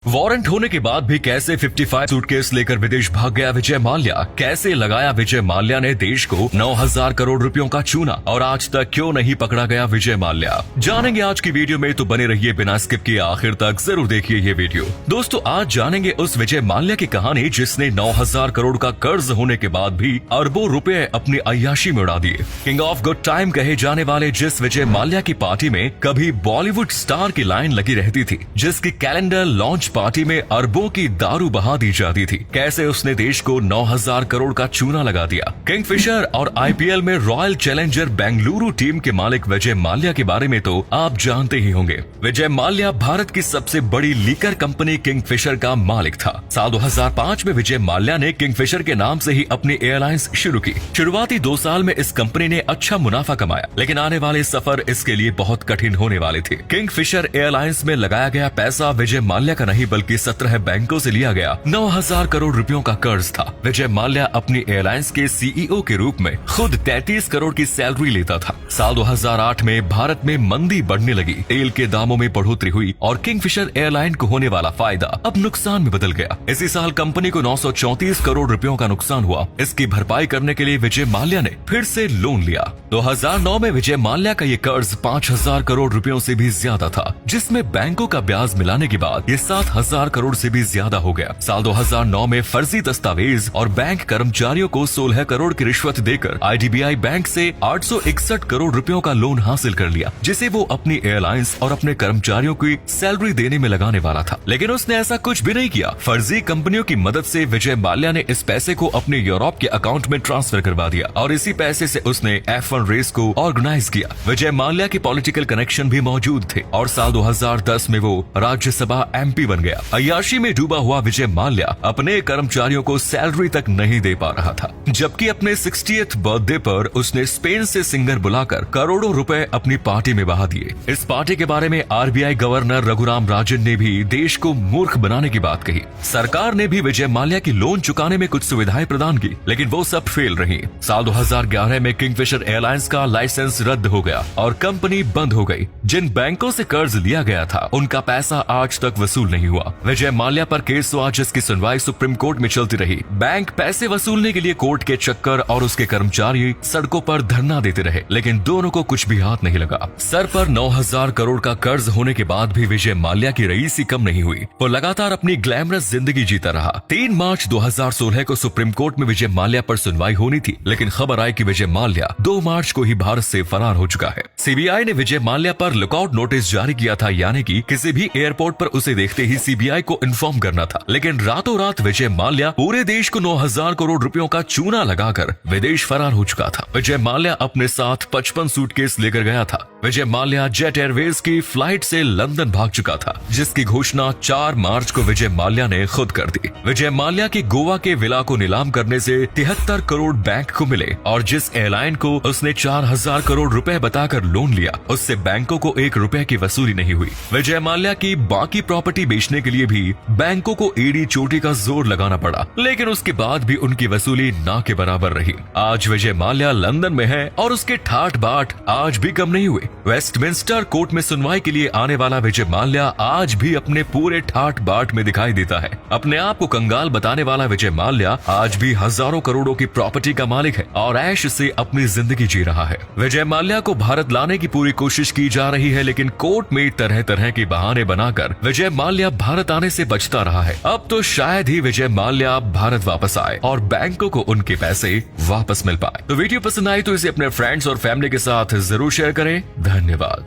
Warrant होने के बाद भी कैसे 55 सूटकेस लेकर विदेश भाग गया विजय माल्या, कैसे लगाया विजय माल्या ने देश को 9,000 करोड़ रुपयों का चूना और आज तक क्यों नहीं पकड़ा गया विजय माल्या, जानेंगे आज की वीडियो में। तो बने रहिए बिना स्किप किए आखिर तक, जरूर देखिए ये वीडियो। दोस्तों आज जानेंगे उस विजय माल्या की कहानी जिसने 9,000 करोड़ का कर्ज होने के बाद भी अरबों रुपए अपनी अय्याशी में उड़ा दिए। किंग ऑफ गुड टाइम कहे जाने वाले जिस विजय माल्या की पार्टी में कभी बॉलीवुड स्टार की लाइन लगी रहती थी, जिसकी कैलेंडर लॉन्च पार्टी में अरबों की दारू बहा दी जाती थी, कैसे उसने देश को 9,000 करोड़ का चूना लगा दिया। किंगफिशर और आईपीएल में रॉयल चैलेंजर बेंगलुरु टीम के मालिक विजय माल्या के बारे में तो आप जानते ही होंगे। विजय माल्या भारत की सबसे बड़ी लीकर कंपनी किंगफिशर का मालिक था। साल 2005 में विजय माल्या ने किंगफिशर के नाम से ही अपनी एयरलाइंस शुरू की। शुरुआती 2 साल में इस कंपनी ने अच्छा मुनाफा कमाया, लेकिन आने वाले सफर इसके लिए बहुत कठिन होने वाले थे। किंगफिशर एयरलाइंस में लगाया गया पैसा विजय माल्या का नहीं बल्कि 17 बैंकों से लिया गया 9,000 करोड़ रुपयों का कर्ज था। विजय माल्या अपनी एयरलाइंस के सीईओ के रूप में खुद 33 करोड़ की सैलरी लेता था। साल 2008 में भारत में मंदी बढ़ने लगी, तेल के दामों में बढ़ोतरी हुई और किंगफिशर एयरलाइन को होने वाला फायदा अब नुकसान में बदल गया। इसी साल कंपनी को 934 करोड़ रुपयों का नुकसान हुआ। इसकी भरपाई करने के लिए विजय माल्या ने फिर से लोन लिया। 2009 में विजय माल्या का ये कर्ज 5,000 करोड़ रुपयों से भी ज्यादा था, जिसमें बैंकों का ब्याज मिलाने के बाद ये 7,000 करोड़ से भी ज्यादा हो गया। साल 2009 में फर्जी दस्तावेज और बैंक कर्मचारियों को 16 करोड़ की रिश्वत देकर आईडीबीआई बैंक से 861 करोड़ रुपयों का लोन हासिल कर लिया, जिसे वो अपनी एयरलाइंस और अपने कर्मचारियों की सैलरी देने में लगाने वाला था। लेकिन उसने ऐसा कुछ भी नहीं किया। फर्जी कंपनियों की मदद से विजय माल्या ने इस पैसे को अपने यूरोप के अकाउंट में ट्रांसफर करवा दिया और इसी पैसे से उसने F1 रेस को ऑर्गेनाइज किया। विजय माल्या के पॉलिटिकल कनेक्शन भी मौजूद थे और साल 2010 में वो राज्यसभा MP बन गया। अय्याशी में डूबा हुआ विजय माल्या अपने कर्मचारियों को सैलरी तक नहीं दे पा रहा था, जबकि अपने 60th बर्थडे पर उसने स्पेन से सिंगर बुलाकर करोड़ों रुपए अपनी पार्टी में बहा दिए। इस पार्टी के बारे में RBI गवर्नर रघुराम राजन ने भी देश को मूर्ख बनाने की बात कही। सरकार ने भी विजय माल्या की लोन चुकाने में कुछ सुविधाएं प्रदान की, लेकिन वो सब फेल रही। साल 2011 में किंगफिशर एयरलाइंस का लाइसेंस रद्द हो गया और कंपनी बंद हो गई। जिन बैंकों से कर्ज लिया गया था उनका पैसा आज तक वसूल नहीं हुआ। विजय माल्या पर केस हुआ जिसकी सुनवाई सुप्रीम कोर्ट में चलती रही। बैंक पैसे वसूलने के लिए कोर्ट के चक्कर और उसके कर्मचारी सड़कों पर धरना देते रहे, लेकिन दोनों को कुछ भी हाथ नहीं लगा। सर पर 9,000 करोड़ का कर्ज होने के बाद भी विजय माल्या की रईसी कम नहीं हुई। वो लगातार अपनी ग्लैमरस जिंदगी जीता रहा। 3 मार्च 2016 को सुप्रीम कोर्ट में विजय माल्या पर सुनवाई होनी थी, लेकिन खबर आई कि विजय माल्या 2 मार्च को ही भारत से फरार हो चुका है। सीबीआई ने विजय माल्या पर लुकआउट नोटिस जारी किया था, यानी कि किसी भी एयरपोर्ट पर उसे देखते ही सीबीआई को इन्फॉर्म करना था। लेकिन रातों रात विजय माल्या पूरे देश को 9,000 करोड़ रुपयों का चूना लगाकर विदेश फरार हो चुका था। विजय माल्या अपने साथ 55 सूटकेस लेकर गया था। विजय माल्या जेट एयरवेज की फ्लाइट से लंदन भाग चुका था, जिसकी घोषणा 4 मार्च को विजय माल्या ने खुद कर दी। विजय माल्या के गोवा के विला को नीलाम करने से 73 करोड़ बैंक को मिले और जिस एयरलाइन को उसने 4,000 करोड़ रुपए बताकर लोन लिया, उससे बैंकों को 1 रुपए की वसूली नहीं हुई। विजय माल्या की बाकी प्रॉपर्टी बेचने के लिए भी बैंकों को एड़ी चोटी का जोर लगाना पड़ा, लेकिन उसके बाद भी उनकी वसूली ना के बराबर रही। आज विजय माल्या लंदन में है और उसके ठाट बाट आज भी कम नहीं हुए। वेस्टमिंस्टर कोर्ट में सुनवाई के लिए आने वाला विजय माल्या आज भी अपने पूरे ठाट बाट में दिखाई देता है। अपने आप को कंगाल बताने वाला विजय माल्या आज भी हजारों करोड़ों की प्रॉपर्टी का मालिक है और ऐश से अपनी जिंदगी जी रहा है। विजय माल्या को भारत लाने की पूरी कोशिश की जा रही है, लेकिन कोर्ट में तरह तरह के बहाने बनाकर विजय माल्या भारत आने से बचता रहा है। अब तो शायद ही विजय माल्या भारत वापस आए और बैंकों को उनके पैसे वापस मिल पाए। तो वीडियो पसंद आई तो इसे अपने फ्रेंड्स और फैमिली के साथ जरूर शेयर करें। धन्यवाद।